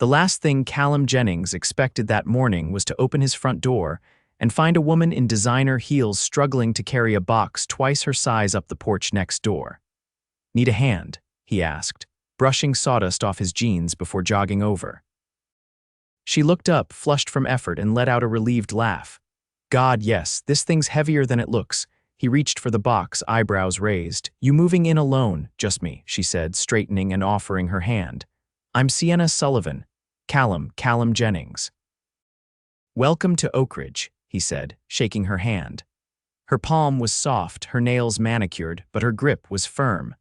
The last thing Callum Jennings expected that morning was to open his front door and find a woman in designer heels struggling to carry a box twice her size up the porch next door. "Need a hand?" he asked, brushing sawdust off his jeans before jogging over. She looked up, flushed from effort, and let out a relieved laugh. "God, yes, this thing's heavier than it looks." He reached for the box, eyebrows raised. "You moving in alone?" "Just me," she said, straightening and offering her hand. "I'm Sienna Sullivan. Callum Jennings." "Welcome to Oak Ridge," he said, shaking her hand. Her palm was soft, her nails manicured, but her grip was firm.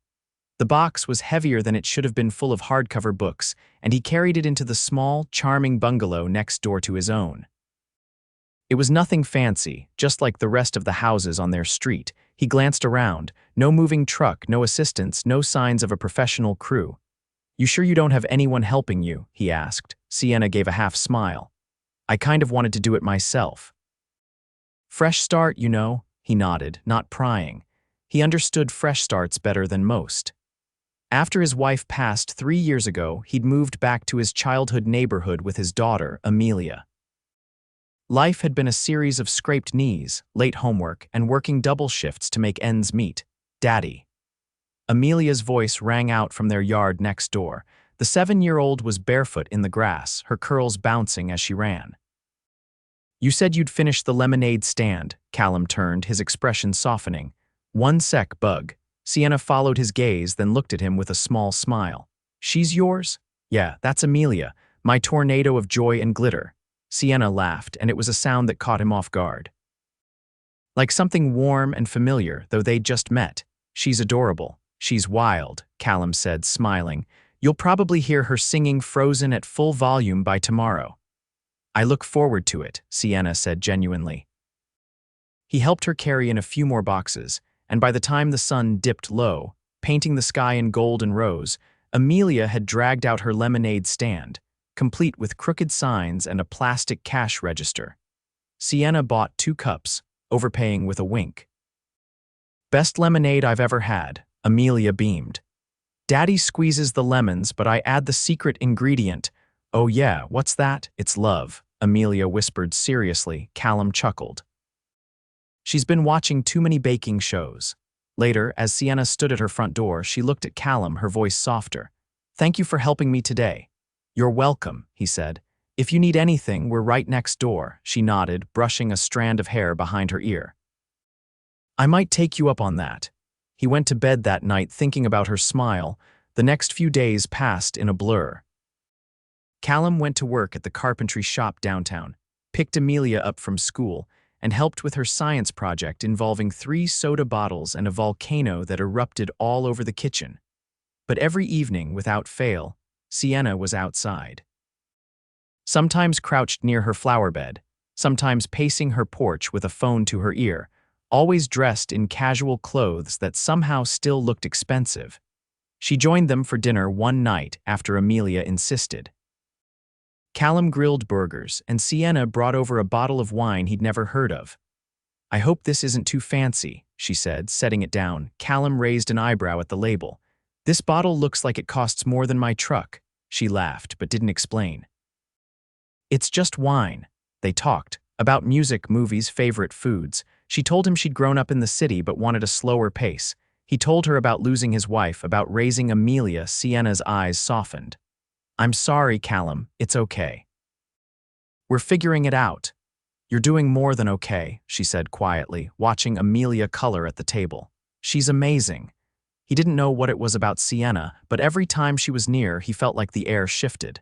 The box was heavier than it should have been, full of hardcover books, and he carried it into the small, charming bungalow next door to his own. It was nothing fancy, just like the rest of the houses on their street. He glanced around. No moving truck, no assistants, no signs of a professional crew. "You sure you don't have anyone helping you?" he asked. Sienna gave a half smile. "I kind of wanted to do it myself." "Fresh start, you know," he nodded, not prying. He understood fresh starts better than most. After his wife passed 3 years ago, he'd moved back to his childhood neighborhood with his daughter, Amelia. Life had been a series of scraped knees, late homework, and working double shifts to make ends meet. "Daddy." Amelia's voice rang out from their yard next door. The 7-year-old was barefoot in the grass, her curls bouncing as she ran. "You said you'd finish the lemonade stand." Callum turned, his expression softening. "One sec, bug." Sienna followed his gaze, then looked at him with a small smile. "She's yours?" "Yeah, that's Amelia, my tornado of joy and glitter." Sienna laughed, and it was a sound that caught him off guard. Like something warm and familiar, though they'd just met. "She's adorable. She's wild," Callum said, smiling. "You'll probably hear her singing Frozen at full volume by tomorrow." "I look forward to it," Sienna said genuinely. He helped her carry in a few more boxes, and by the time the sun dipped low, painting the sky in gold and rose, Amelia had dragged out her lemonade stand, complete with crooked signs and a plastic cash register. Sienna bought 2 cups, overpaying with a wink. "Best lemonade I've ever had," Amelia beamed. "Daddy squeezes the lemons, but I add the secret ingredient." "Oh yeah, what's that?" "It's love," Amelia whispered seriously. Callum chuckled. "She's been watching too many baking shows." Later, as Sienna stood at her front door, she looked at Callum, her voice softer. "Thank you for helping me today." "You're welcome," he said. "If you need anything, we're right next door." She nodded, brushing a strand of hair behind her ear. "I might take you up on that." He went to bed that night thinking about her smile. The next few days passed in a blur. Callum went to work at the carpentry shop downtown, picked Amelia up from school, and helped with her science project involving 3 soda bottles and a volcano that erupted all over the kitchen. But every evening, without fail, Sienna was outside. Sometimes crouched near her flower bed, sometimes pacing her porch with a phone to her ear, always dressed in casual clothes that somehow still looked expensive. She joined them for dinner one night after Amelia insisted. Callum grilled burgers, and Sienna brought over a bottle of wine he'd never heard of. "I hope this isn't too fancy," she said, setting it down. Callum raised an eyebrow at the label. "This bottle looks like it costs more than my truck." She laughed, but didn't explain. "It's just wine." They talked about music, movies, favorite foods. She told him she'd grown up in the city but wanted a slower pace. He told her about losing his wife, about raising Amelia. Sienna's eyes softened. "I'm sorry, Callum, it's okay. We're figuring it out." "You're doing more than okay," she said quietly, watching Amelia color at the table. "She's amazing." He didn't know what it was about Sienna, but every time she was near, he felt like the air shifted.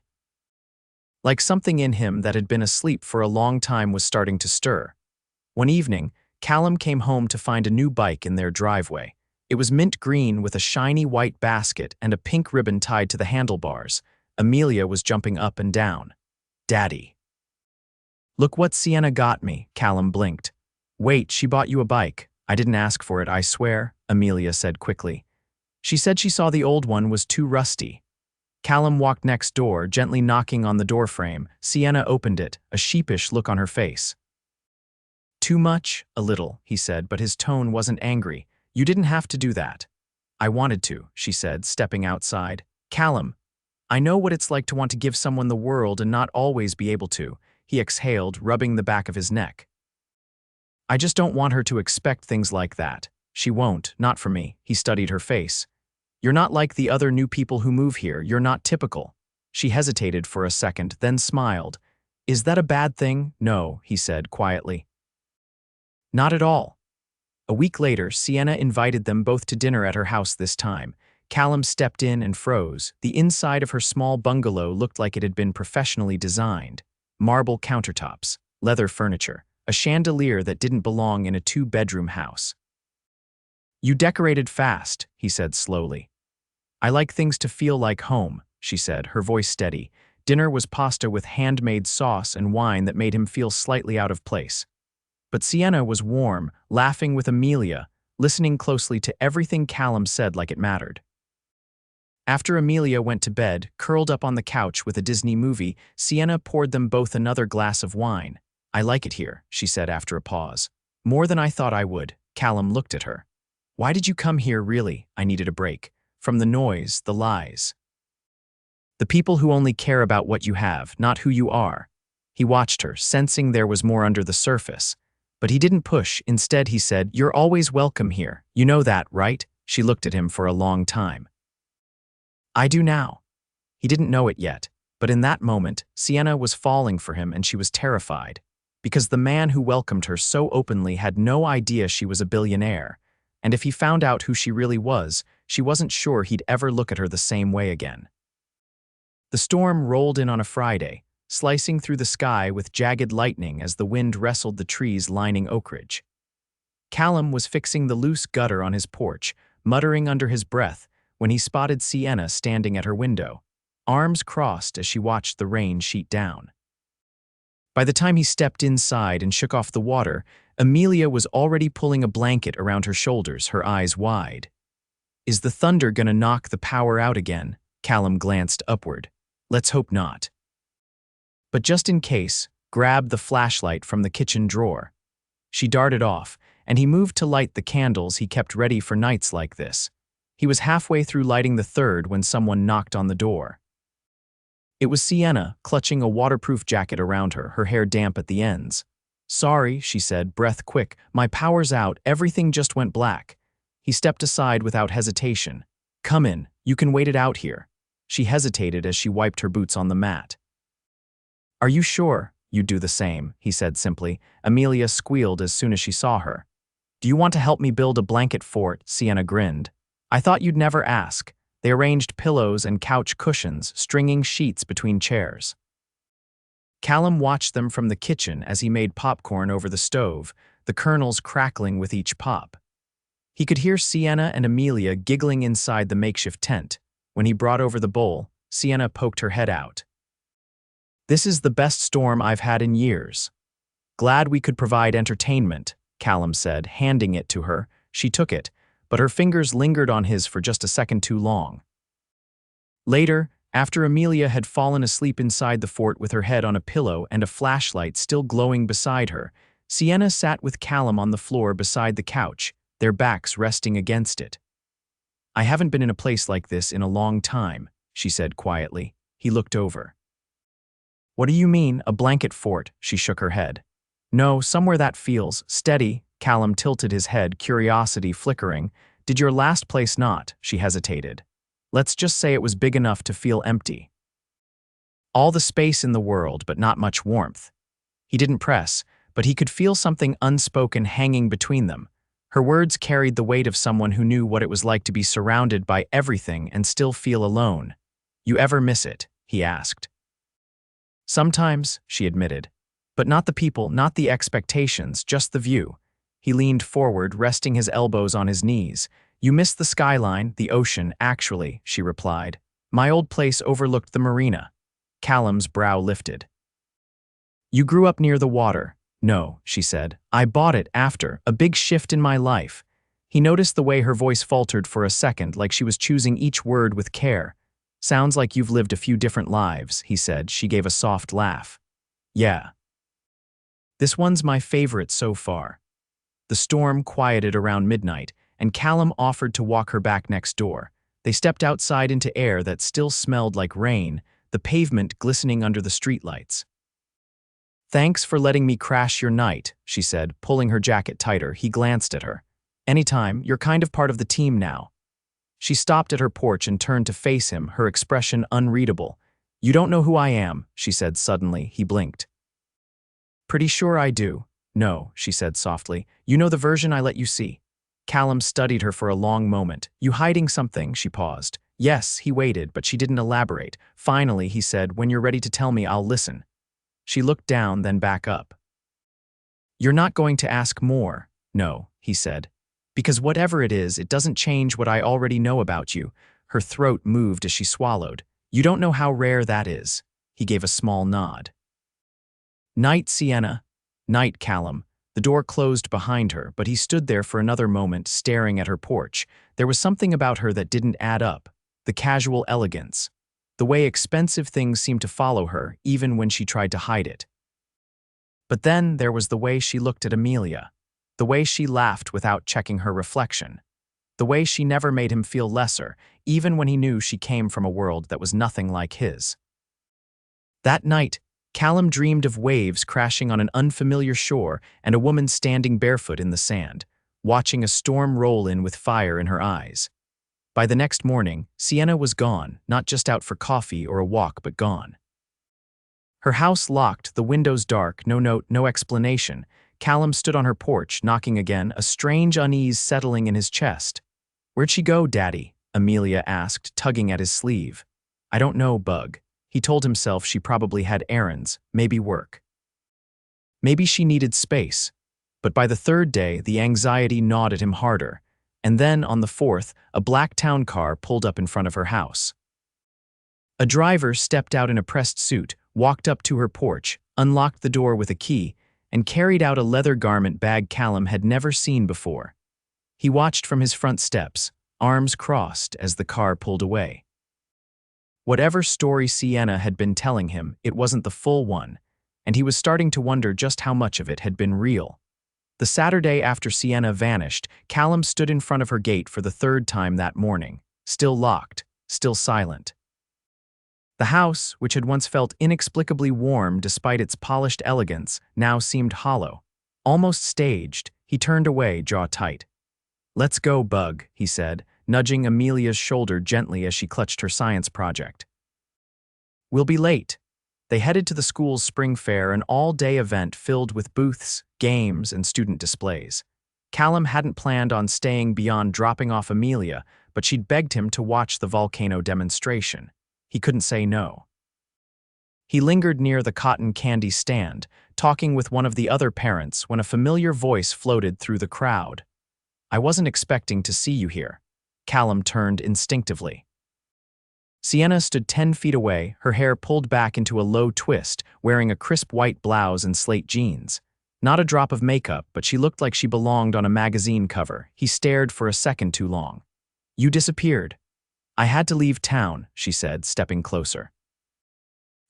Like something in him that had been asleep for a long time was starting to stir. One evening, Callum came home to find a new bike in their driveway. It was mint green with a shiny white basket and a pink ribbon tied to the handlebars. Amelia was jumping up and down. "Daddy." "Look what Sienna got me," Callum blinked. "Wait, she bought you a bike." "I didn't ask for it, I swear," Amelia said quickly. "She said she saw the old one was too rusty." Callum walked next door, gently knocking on the doorframe. Sienna opened it, a sheepish look on her face. "Too much?" "A little," he said, but his tone wasn't angry. "You didn't have to do that." "I wanted to," she said, stepping outside. "Callum, I know what it's like to want to give someone the world and not always be able to, he exhaled, rubbing the back of his neck. I just don't want her to expect things like that. She won't, not from me, he studied her face. You're not like the other new people who move here, you're not typical. She hesitated for a second, then smiled. Is that a bad thing? No, he said quietly. Not at all. A week later, Sienna invited them both to dinner at her house this time. Callum stepped in and froze. The inside of her small bungalow looked like it had been professionally designed. Marble countertops, leather furniture, a chandelier that didn't belong in a two-bedroom house. You decorated fast, he said slowly. I like things to feel like home, she said, her voice steady. Dinner was pasta with handmade sauce and wine that made him feel slightly out of place. But Sienna was warm, laughing with Amelia, listening closely to everything Callum said like it mattered. After Amelia went to bed, curled up on the couch with a Disney movie, Sienna poured them both another glass of wine. I like it here, she said after a pause. More than I thought I would. Callum looked at her. Why did you come here, really? I needed a break. From the noise, the lies. The people who only care about what you have, not who you are. He watched her, sensing there was more under the surface. But he didn't push. Instead, he said, You're always welcome here. You know that, right? She looked at him for a long time. I do now. He didn't know it yet, but in that moment, Sienna was falling for him and she was terrified. Because the man who welcomed her so openly had no idea she was a billionaire, and if he found out who she really was, she wasn't sure he'd ever look at her the same way again. The storm rolled in on a Friday, slicing through the sky with jagged lightning as the wind wrestled the trees lining Oak Ridge. Callum was fixing the loose gutter on his porch, muttering under his breath, when he spotted Sienna standing at her window, arms crossed as she watched the rain sheet down. By the time he stepped inside and shook off the water, Amelia was already pulling a blanket around her shoulders, her eyes wide. Is the thunder gonna knock the power out again? Callum glanced upward. Let's hope not. But just in case, grabbed the flashlight from the kitchen drawer. She darted off, and he moved to light the candles he kept ready for nights like this. He was halfway through lighting the third when someone knocked on the door. It was Sienna, clutching a waterproof jacket around her, her hair damp at the ends. Sorry, she said, breath quick. My power's out, everything just went black. He stepped aside without hesitation. Come in, you can wait it out here. She hesitated as she wiped her boots on the mat. Are you sure? You'd do the same, he said simply. Amelia squealed as soon as she saw her. Do you want to help me build a blanket fort? Sienna grinned. I thought you'd never ask. They arranged pillows and couch cushions, stringing sheets between chairs. Callum watched them from the kitchen as he made popcorn over the stove, the kernels crackling with each pop. He could hear Sienna and Amelia giggling inside the makeshift tent. When he brought over the bowl, Sienna poked her head out. This is the best storm I've had in years. Glad we could provide entertainment, Callum said, handing it to her. She took it, but her fingers lingered on his for just a second too long. Later, after Amelia had fallen asleep inside the fort with her head on a pillow and a flashlight still glowing beside her, Sienna sat with Callum on the floor beside the couch, their backs resting against it. I haven't been in a place like this in a long time, she said quietly. He looked over. What do you mean, a blanket fort? She shook her head. No, somewhere that feels steady. Callum tilted his head, curiosity flickering. Did your last place not? She hesitated. Let's just say it was big enough to feel empty. All the space in the world, but not much warmth. He didn't press, but he could feel something unspoken hanging between them. Her words carried the weight of someone who knew what it was like to be surrounded by everything and still feel alone. You ever miss it? He asked. Sometimes, she admitted. But not the people, not the expectations, just the view. He leaned forward, resting his elbows on his knees. You miss the skyline, the ocean, actually, she replied. My old place overlooked the marina. Callum's brow lifted. You grew up near the water. No, she said. I bought it after, a big shift in my life. He noticed the way her voice faltered for a second, like she was choosing each word with care. Sounds like you've lived a few different lives, he said. She gave a soft laugh. Yeah. This one's my favorite so far. The storm quieted around midnight, and Callum offered to walk her back next door. They stepped outside into air that still smelled like rain, the pavement glistening under the streetlights. "Thanks for letting me crash your night," she said, pulling her jacket tighter. He glanced at her. "Anytime, you're kind of part of the team now." She stopped at her porch and turned to face him, her expression unreadable. "You don't know who I am," she said suddenly. He blinked. "Pretty sure I do." "No," she said softly. "You know the version I let you see." Callum studied her for a long moment. "You hiding something?" She paused. "Yes," he waited, but she didn't elaborate. Finally, he said, "When you're ready to tell me, I'll listen." She looked down, then back up. "You're not going to ask more?" "No," he said. "Because whatever it is, it doesn't change what I already know about you." Her throat moved as she swallowed. "You don't know how rare that is." He gave a small nod. "Night, Sienna." "Night, Callum." The door closed behind her, but he stood there for another moment, staring at her porch. There was something about her that didn't add up. The casual elegance. The way expensive things seemed to follow her, even when she tried to hide it. But then there was the way she looked at Amelia. The way she laughed without checking her reflection. The way she never made him feel lesser, even when he knew she came from a world that was nothing like his. That night, Callum dreamed of waves crashing on an unfamiliar shore and a woman standing barefoot in the sand, watching a storm roll in with fire in her eyes. By the next morning, Sienna was gone, not just out for coffee or a walk, but gone. Her house locked, the windows dark, no note, no explanation. Callum stood on her porch, knocking again, a strange unease settling in his chest. "Where'd she go, Daddy?" Amelia asked, tugging at his sleeve. "I don't know, Bug." He told himself she probably had errands, maybe work. Maybe she needed space. But by the third day, the anxiety gnawed at him harder. And then, on the fourth, a black town car pulled up in front of her house. A driver stepped out in a pressed suit, walked up to her porch, unlocked the door with a key, and carried out a leather garment bag Callum had never seen before. He watched from his front steps, arms crossed as the car pulled away. Whatever story Sienna had been telling him, it wasn't the full one, and he was starting to wonder just how much of it had been real. The Saturday after Sienna vanished, Callum stood in front of her gate for the third time that morning, still locked, still silent. The house, which had once felt inexplicably warm despite its polished elegance, now seemed hollow, almost staged. He turned away, jaw tight. "Let's go, Bug," he said, nudging Amelia's shoulder gently as she clutched her science project. "We'll be late." They headed to the school's spring fair, an all-day event filled with booths, games, and student displays. Callum hadn't planned on staying beyond dropping off Amelia, but she'd begged him to watch the volcano demonstration. He couldn't say no. He lingered near the cotton candy stand, talking with one of the other parents when a familiar voice floated through the crowd. "I wasn't expecting to see you here." Callum turned instinctively. Sienna stood 10 feet away, her hair pulled back into a low twist, wearing a crisp white blouse and slate jeans. Not a drop of makeup, but she looked like she belonged on a magazine cover. He stared for a second too long. "You disappeared." "I had to leave town," she said, stepping closer.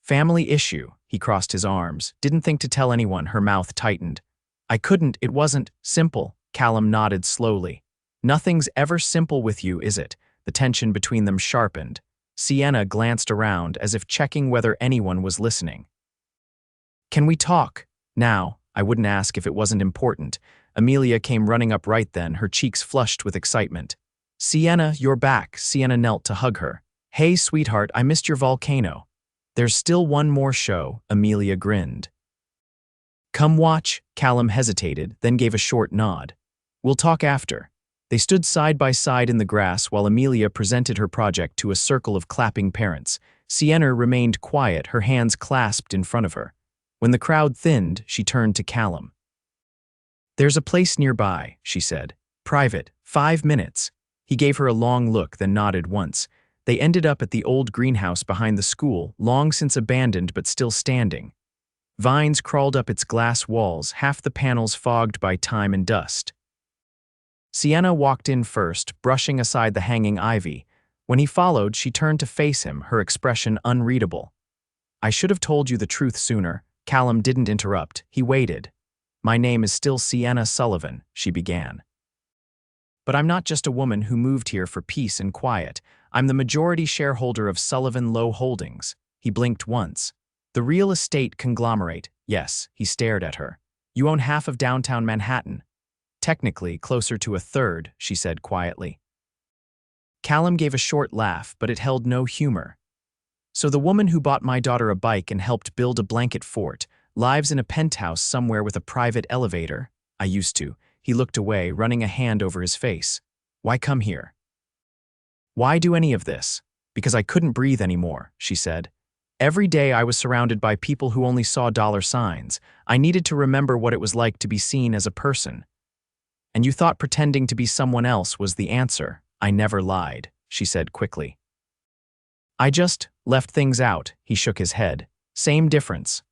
"Family issue." He crossed his arms, didn't think to tell anyone, her mouth tightened. "I couldn't, it wasn't simple." Callum nodded slowly. "Nothing's ever simple with you, is it?" The tension between them sharpened. Sienna glanced around as if checking whether anyone was listening. "Can we talk? Now?" "I wouldn't ask if it wasn't important." Amelia came running up right then, her cheeks flushed with excitement. "Sienna, you're back." Sienna knelt to hug her. "Hey, sweetheart, I missed your volcano." "There's still one more show." Amelia grinned. "Come watch." Callum hesitated, then gave a short nod. "We'll talk after." They stood side by side in the grass while Amelia presented her project to a circle of clapping parents. Sienna remained quiet, her hands clasped in front of her. When the crowd thinned, she turned to Callum. "There's a place nearby," she said. "Private, 5 minutes." He gave her a long look, then nodded once. They ended up at the old greenhouse behind the school, long since abandoned but still standing. Vines crawled up its glass walls, half the panels fogged by time and dust. Sienna walked in first, brushing aside the hanging ivy. When he followed, she turned to face him, her expression unreadable. "I should have told you the truth sooner." Callum didn't interrupt. He waited. "My name is still Sienna Sullivan," she began. But I'm not just a woman who moved here for peace and quiet. I'm the majority shareholder of Sullivan Low Holdings. He blinked once. The real estate conglomerate. Yes, he stared at her. You own half of downtown Manhattan. Technically, closer to a third, she said quietly. Callum gave a short laugh, but it held no humor. So the woman who bought my daughter a bike and helped build a blanket fort lives in a penthouse somewhere with a private elevator? I used to. He looked away, running a hand over his face. Why come here? Why do any of this? Because I couldn't breathe anymore, she said. Every day I was surrounded by people who only saw dollar signs. I needed to remember what it was like to be seen as a person. And you thought pretending to be someone else was the answer. I never lied, she said quickly. I just left things out, he shook his head. Same difference.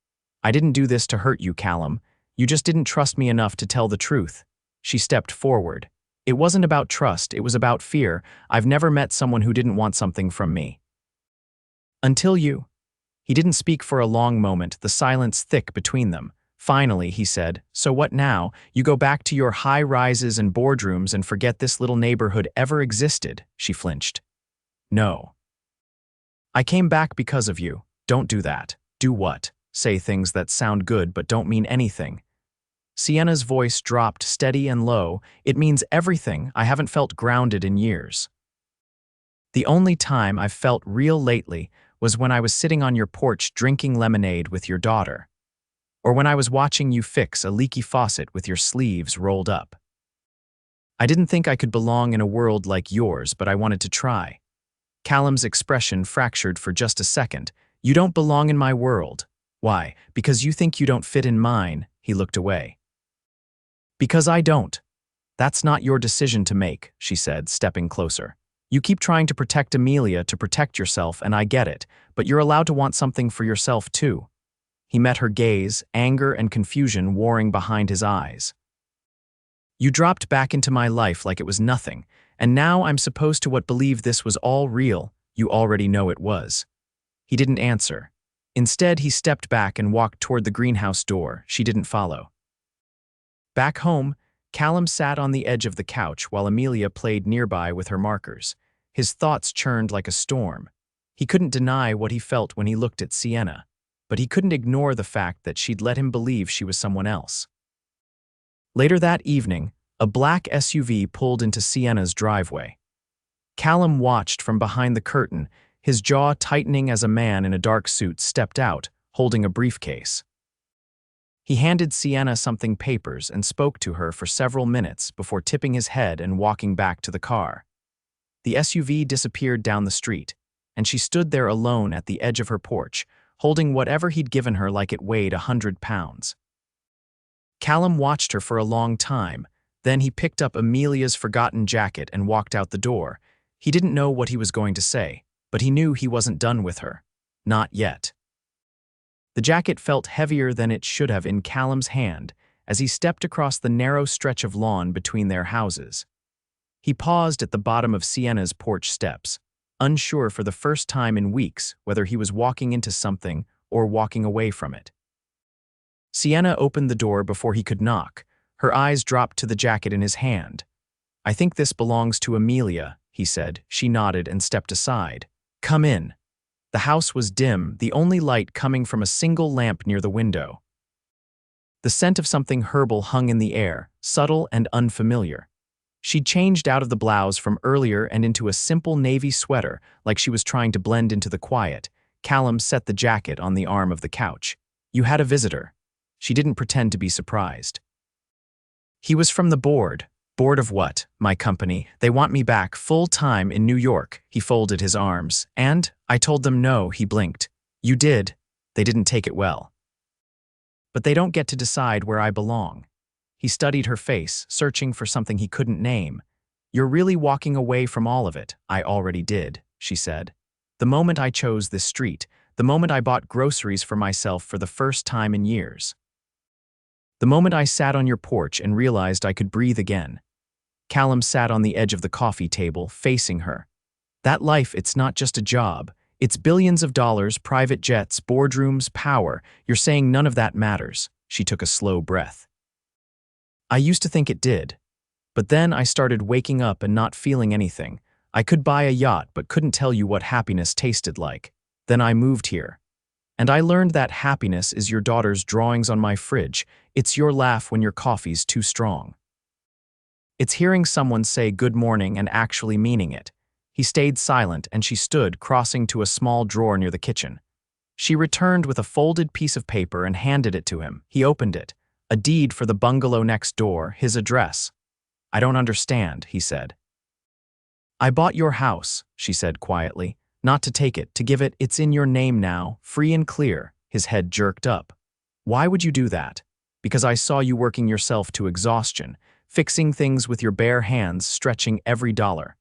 I didn't do this to hurt you, Callum. You just didn't trust me enough to tell the truth. She stepped forward. It wasn't about trust, it was about fear. I've never met someone who didn't want something from me. Until you. He didn't speak for a long moment, the silence thick between them. Finally, he said, so what now? You go back to your high-rises and boardrooms and forget this little neighborhood ever existed, she flinched. No. I came back because of you. Don't do that. Do what? Say things that sound good but don't mean anything. Sienna's voice dropped steady and low. It means everything. I haven't felt grounded in years. The only time I've felt real lately was when I was sitting on your porch drinking lemonade with your daughter. Or when I was watching you fix a leaky faucet with your sleeves rolled up. I didn't think I could belong in a world like yours, but I wanted to try. Callum's expression fractured for just a second. You don't belong in my world. Why? Because you think you don't fit in mine, he looked away. Because I don't. That's not your decision to make, she said, stepping closer. You keep trying to protect Amelia to protect yourself, and I get it, but you're allowed to want something for yourself too. He met her gaze, anger and confusion warring behind his eyes. You dropped back into my life like it was nothing, and now I'm supposed to believe this was all real. You already know it was. He didn't answer. Instead, he stepped back and walked toward the greenhouse door. She didn't follow. Back home, Callum sat on the edge of the couch while Amelia played nearby with her markers. His thoughts churned like a storm. He couldn't deny what he felt when he looked at Sienna, but he couldn't ignore the fact that she'd let him believe she was someone else. Later that evening, a black SUV pulled into Sienna's driveway. Callum watched from behind the curtain, his jaw tightening as a man in a dark suit stepped out, holding a briefcase. He handed Sienna something papers and spoke to her for several minutes before tipping his head and walking back to the car. The SUV disappeared down the street, and she stood there alone at the edge of her porch, holding whatever he'd given her like it weighed 100 pounds. Callum watched her for a long time, then he picked up Amelia's forgotten jacket and walked out the door. He didn't know what he was going to say, but he knew he wasn't done with her. Not yet. The jacket felt heavier than it should have in Callum's hand as he stepped across the narrow stretch of lawn between their houses. He paused at the bottom of Sienna's porch steps, unsure for the first time in weeks whether he was walking into something or walking away from it. Sienna opened the door before he could knock. Her eyes dropped to the jacket in his hand. I think this belongs to Amelia, he said. She nodded and stepped aside. Come in. The house was dim, the only light coming from a single lamp near the window. The scent of something herbal hung in the air, subtle and unfamiliar. She'd changed out of the blouse from earlier and into a simple navy sweater, like she was trying to blend into the quiet. Callum set the jacket on the arm of the couch. You had a visitor. She didn't pretend to be surprised. He was from the board. Board of what? My company. They want me back full-time in New York. He folded his arms. And I told them no, he blinked. You did. They didn't take it well. But they don't get to decide where I belong. He studied her face, searching for something he couldn't name. You're really walking away from all of it. I already did, she said. The moment I chose this street, the moment I bought groceries for myself for the first time in years. The moment I sat on your porch and realized I could breathe again. Callum sat on the edge of the coffee table, facing her. That life, it's not just a job. It's billions of dollars, private jets, boardrooms, power. You're saying none of that matters. She took a slow breath. I used to think it did. But then I started waking up and not feeling anything. I could buy a yacht but couldn't tell you what happiness tasted like. Then I moved here. And I learned that happiness is your daughter's drawings on my fridge. It's your laugh when your coffee's too strong. It's hearing someone say good morning and actually meaning it. He stayed silent and she stood, crossing to a small drawer near the kitchen. She returned with a folded piece of paper and handed it to him. He opened it. A deed for the bungalow next door, his address. I don't understand, he said. I bought your house, she said quietly. Not to take it, to give it, it's in your name now, free and clear. His head jerked up. Why would you do that? Because I saw you working yourself to exhaustion, fixing things with your bare hands, stretching every dollar.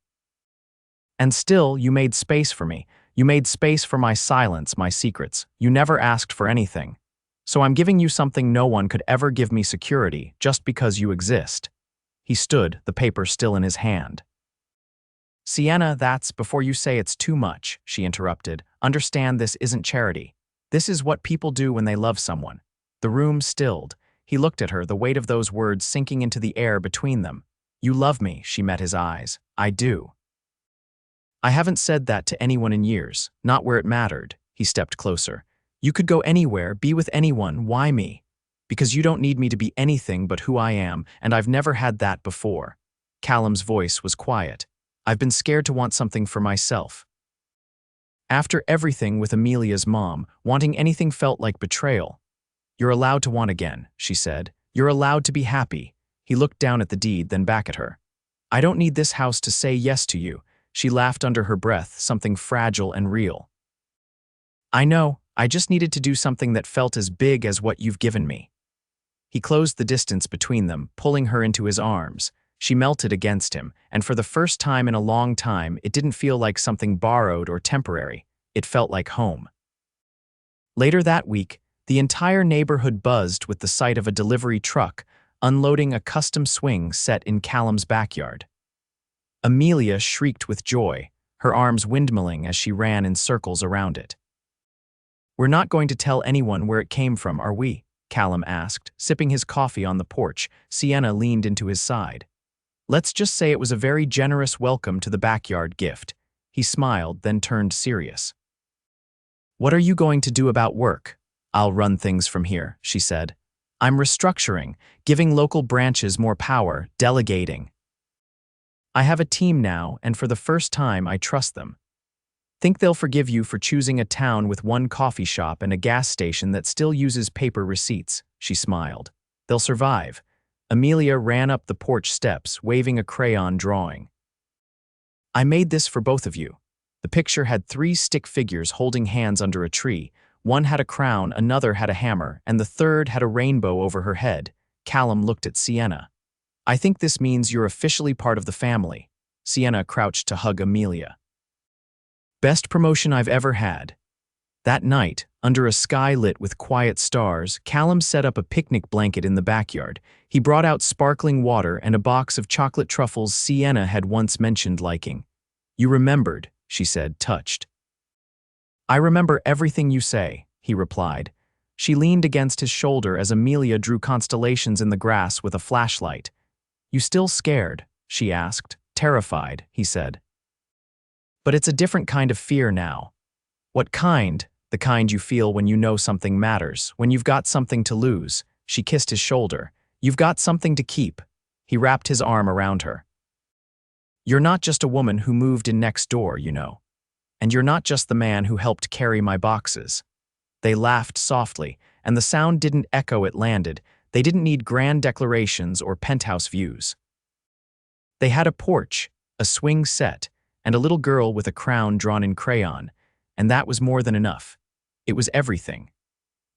And still, you made space for me. You made space for my silence, my secrets. You never asked for anything. So I'm giving you something no one could ever give me, security, just because you exist. He stood, the paper still in his hand. Sienna, that's before you say it's too much, she interrupted. Understand this isn't charity. This is what people do when they love someone. The room stilled. He looked at her, the weight of those words sinking into the air between them. You love me, she met his eyes. I do. I haven't said that to anyone in years, not where it mattered. He stepped closer. You could go anywhere, be with anyone, why me? Because you don't need me to be anything but who I am, and I've never had that before. Callum's voice was quiet. I've been scared to want something for myself. After everything with Amelia's mom, wanting anything felt like betrayal. You're allowed to want again, she said. You're allowed to be happy. He looked down at the deed, then back at her. I don't need this house to say yes to you. She laughed under her breath, something fragile and real. I know, I just needed to do something that felt as big as what you've given me. He closed the distance between them, pulling her into his arms. She melted against him, and for the first time in a long time, it didn't feel like something borrowed or temporary. It felt like home. Later that week, the entire neighborhood buzzed with the sight of a delivery truck unloading a custom swing set in Callum's backyard. Amelia shrieked with joy, her arms windmilling as she ran in circles around it. We're not going to tell anyone where it came from, are we? Callum asked, sipping his coffee on the porch. Sienna leaned into his side. Let's just say it was a very generous welcome to the backyard gift. He smiled, then turned serious. What are you going to do about work? I'll run things from here, she said. I'm restructuring, giving local branches more power, delegating. I have a team now, and for the first time, I trust them. Think they'll forgive you for choosing a town with one coffee shop and a gas station that still uses paper receipts, she smiled. They'll survive. Amelia ran up the porch steps, waving a crayon drawing. I made this for both of you. The picture had 3 stick figures holding hands under a tree. One had a crown, another had a hammer, and the third had a rainbow over her head. Callum looked at Sienna. I think this means you're officially part of the family. Sienna crouched to hug Amelia. Best promotion I've ever had. That night, under a sky lit with quiet stars, Callum set up a picnic blanket in the backyard. He brought out sparkling water and a box of chocolate truffles Sienna had once mentioned liking. You remembered, she said, touched. I remember everything you say, he replied. She leaned against his shoulder as Amelia drew constellations in the grass with a flashlight. You still scared? She asked. Terrified, he said. But it's a different kind of fear now. What kind? The kind you feel when you know something matters, when you've got something to lose. She kissed his shoulder. You've got something to keep. He wrapped his arm around her. You're not just a woman who moved in next door, you know. And you're not just the man who helped carry my boxes. They laughed softly, and the sound didn't echo, it landed. They didn't need grand declarations or penthouse views. They had a porch, a swing set, and a little girl with a crown drawn in crayon, and that was more than enough. It was everything.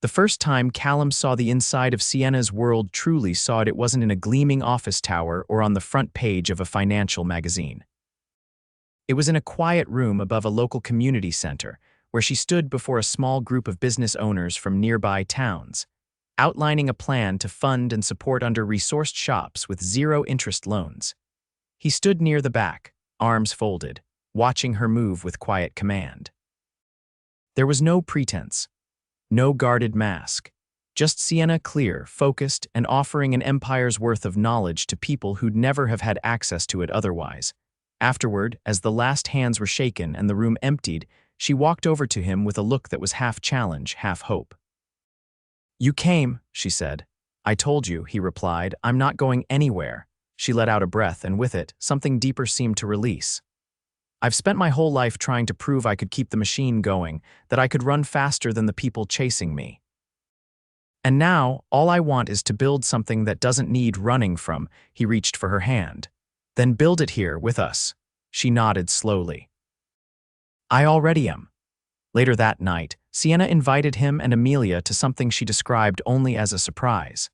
The first time Callum saw the inside of Sienna's world, truly saw it, it wasn't in a gleaming office tower or on the front page of a financial magazine. It was in a quiet room above a local community center, where she stood before a small group of business owners from nearby towns, outlining a plan to fund and support under-resourced shops with zero-interest loans. He stood near the back, arms folded, watching her move with quiet command. There was no pretense, no guarded mask, Just Sienna, clear, focused, and offering an empire's worth of knowledge to people who'd never have had access to it otherwise. Afterward, as the last hands were shaken and the room emptied, she walked over to him with a look that was half challenge, half hope. "You came," she said. "I told you," he replied. "I'm not going anywhere." She let out a breath, and with it, something deeper seemed to release. "I've spent my whole life trying to prove I could keep the machine going, that I could run faster than the people chasing me. And now, all I want is to build something that doesn't need running from." He reached for her hand. "Then build it here, with us." She nodded slowly. "I already am." Later that night, Sienna invited him and Amelia to something she described only as a surprise.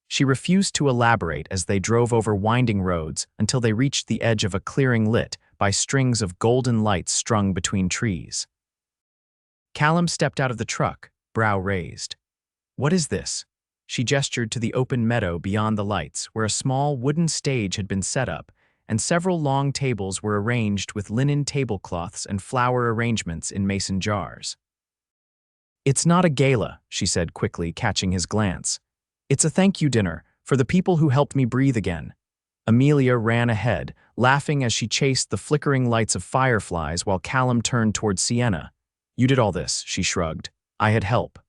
She refused to elaborate as they drove over winding roads until they reached the edge of a clearing lit by strings of golden lights strung between trees. Callum stepped out of the truck, brow raised. "What is this?" She gestured to the open meadow beyond the lights, where a small wooden stage had been set up, and several long tables were arranged with linen tablecloths and flower arrangements in mason jars. "It's not a gala," she said quickly, catching his glance. "It's a thank you dinner for the people who helped me breathe again." Amelia ran ahead, laughing as she chased the flickering lights of fireflies while Callum turned toward Sienna. "You did all this," she shrugged. "I had help."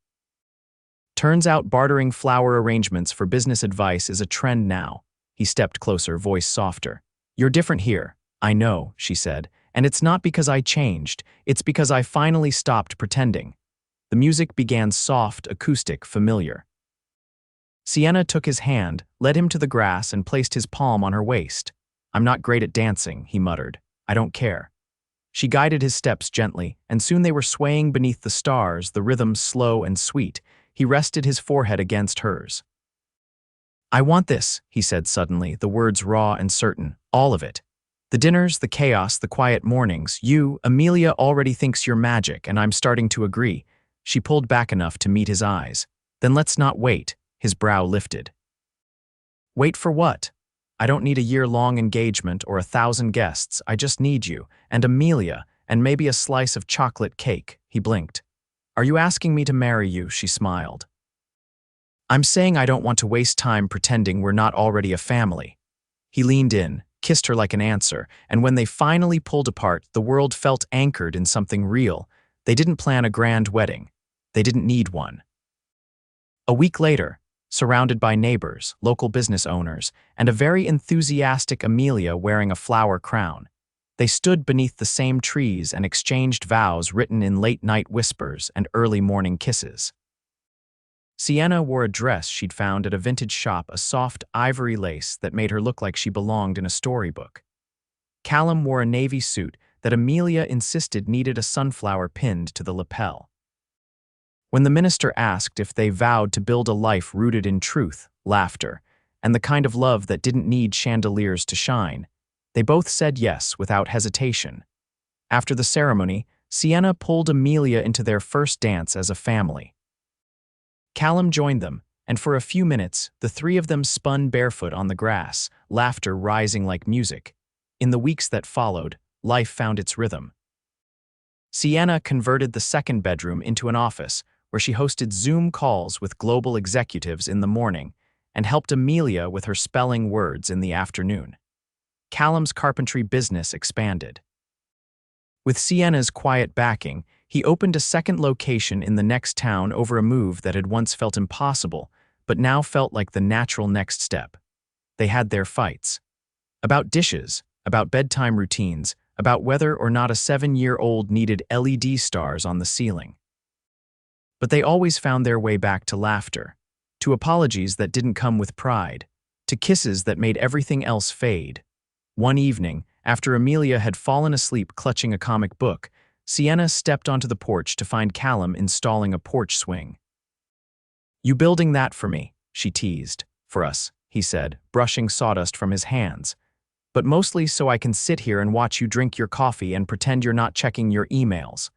"Turns out bartering flower arrangements for business advice is a trend now." He stepped closer, voice softer. "You're different here." "I know," she said, "and it's not because I changed, it's because I finally stopped pretending." The music began soft, acoustic, familiar. Sienna took his hand, led him to the grass, and placed his palm on her waist. "I'm not great at dancing," he muttered. "I don't care." She guided his steps gently, and soon they were swaying beneath the stars, the rhythm slow and sweet. He rested his forehead against hers. "I want this," he said suddenly, the words raw and certain. "All of it. The dinners, the chaos, the quiet mornings. Amelia already thinks you're magic, and I'm starting to agree." She pulled back enough to meet his eyes. "Then let's not wait." His brow lifted. "Wait for what?" "I don't need a year-long engagement or 1,000 guests. I just need you, and Amelia, and maybe a slice of chocolate cake." He blinked. "Are you asking me to marry you?" She smiled. "I'm saying I don't want to waste time pretending we're not already a family." He leaned in, kissed her like an answer, and when they finally pulled apart, the world felt anchored in something real. They didn't plan a grand wedding. They didn't need one. A week later, surrounded by neighbors, local business owners, and a very enthusiastic Amelia wearing a flower crown, they stood beneath the same trees and exchanged vows written in late-night whispers and early morning kisses. Sienna wore a dress she'd found at a vintage shop, a soft ivory lace that made her look like she belonged in a storybook. Callum wore a navy suit that Amelia insisted needed a sunflower pinned to the lapel. When the minister asked if they vowed to build a life rooted in truth, laughter, and the kind of love that didn't need chandeliers to shine, they both said yes without hesitation. After the ceremony, Sienna pulled Amelia into their first dance as a family. Callum joined them, and for a few minutes, the three of them spun barefoot on the grass, laughter rising like music. In the weeks that followed, life found its rhythm. Sienna converted the second bedroom into an office, where she hosted Zoom calls with global executives in the morning and helped Amelia with her spelling words in the afternoon. Callum's carpentry business expanded. With Sienna's quiet backing, he opened a second location in the next town over a move that had once felt impossible, but now felt like the natural next step. They had their fights. About dishes, about bedtime routines, about whether or not a 7-year-old needed LED stars on the ceiling. But they always found their way back to laughter, to apologies that didn't come with pride, to kisses that made everything else fade. One evening, after Amelia had fallen asleep clutching a comic book, Sienna stepped onto the porch to find Callum installing a porch swing. "You building that for me?" she teased. "For us," he said, brushing sawdust from his hands. "But mostly so I can sit here and watch you drink your coffee and pretend you're not checking your emails."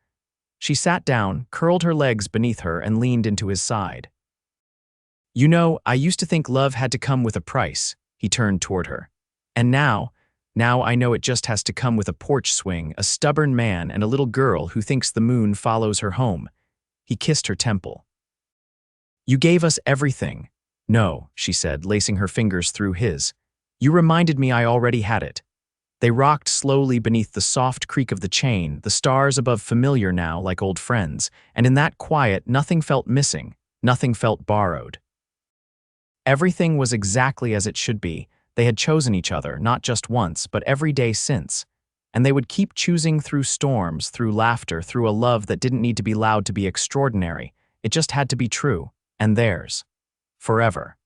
She sat down, curled her legs beneath her, and leaned into his side. "You know, I used to think love had to come with a price." He turned toward her. "And now I know it just has to come with a porch swing, a stubborn man, and a little girl who thinks the moon follows her home." He kissed her temple. You gave us everything. No, she said, lacing her fingers through his. You reminded me I already had it. They rocked slowly beneath the soft creak of the chain, the stars above familiar now like old friends, and in that quiet nothing felt missing, nothing felt borrowed. Everything was exactly as it should be. They had chosen each other, not just once, but every day since. And they would keep choosing through storms, through laughter, through a love that didn't need to be loud to be extraordinary. It just had to be true, and theirs. Forever.